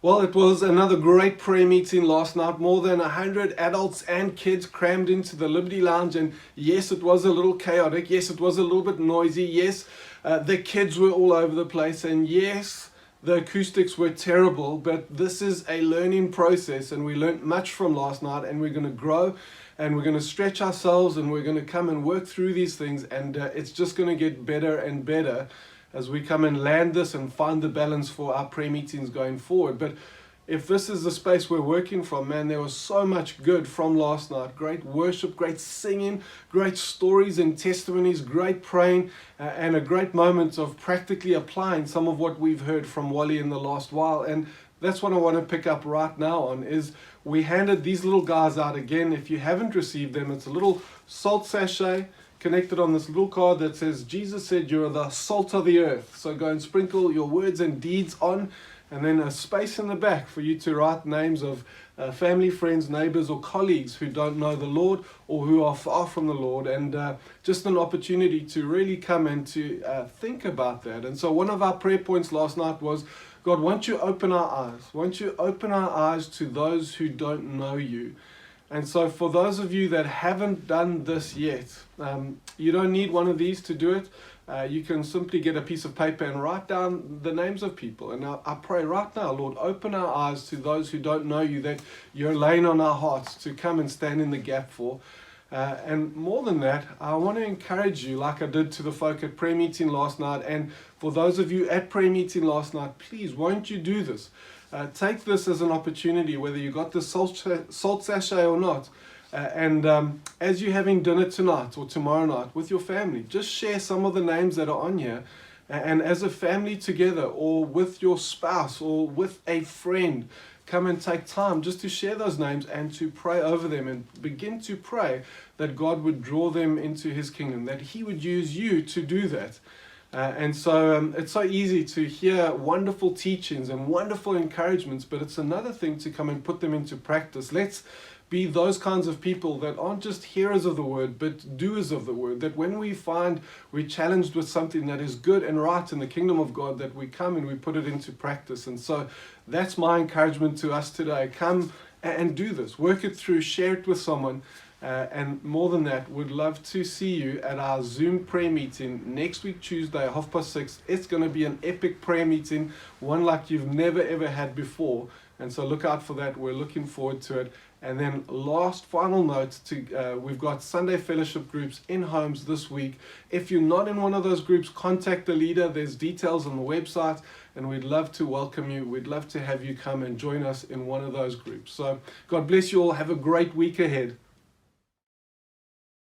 Well, it was another great prayer meeting last night. More than 100 adults and kids crammed into the Liberty Lounge. And yes, it was a little chaotic. Yes, it was a little bit noisy. Yes, the kids were all over the place. And yes, the acoustics were terrible. But this is a learning process. And we learned much from last night. And we're going to grow. And we're going to stretch ourselves. And we're going to come and work through these things. And it's just going to get better and better as we come and land this and find the balance for our prayer meetings going forward. But if this is the space we're working from, man, there was so much good from last night. Great worship, great singing, great stories and testimonies, great praying, and a great moment of practically applying some of what we've heard from Wally in the last while. And that's what I want to pick up right now on is we handed these little guys out again. If you haven't received them, it's a little salt sachet connected on this little card that says, Jesus said you're the salt of the earth. So go and sprinkle your words and deeds on, and then a space in the back for you to write names of family, friends, neighbors, or colleagues who don't know the Lord or who are far from the Lord, and just an opportunity to really come and to think about that. And so one of our prayer points last night was, God, won't you open our eyes? Won't you open our eyes to those who don't know you? And so for those of you that haven't done this yet, you don't need one of these to do it. You can simply get a piece of paper and write down the names of people. And I pray right now, Lord, open our eyes to those who don't know you, that you're laying on our hearts to come and stand in the gap for. And more than that, I want to encourage you, like I did to the folk at prayer meeting last night. And for those of you at prayer meeting last night, please, won't you do this? Take this as an opportunity, whether you got the salt sachet or not. And as you're having dinner tonight or tomorrow night with your family, just share some of the names that are on here. And as a family together, or with your spouse, or with a friend, come and take time just to share those names and to pray over them and begin to pray that God would draw them into His kingdom, that He would use you to do that. And so it's so easy to hear wonderful teachings and wonderful encouragements, but it's another thing to come and put them into practice. Let's be those kinds of people that aren't just hearers of the word, but doers of the word. That when we find we're challenged with something that is good and right in the kingdom of God, that we come and we put it into practice. And so that's my encouragement to us today. Come and do this. Work it through. Share it with someone. And more than that, would love to see you at our Zoom prayer meeting next week, Tuesday, 6:30. It's going to be an epic prayer meeting, one like you've never ever had before. And so look out for that. We're looking forward to it. And then last final note, we've got Sunday fellowship groups in homes this week. If you're not in one of those groups, contact the leader. There's details on the website, and we'd love to welcome you. We'd love to have you come and join us in one of those groups. So God bless you all. Have a great week ahead.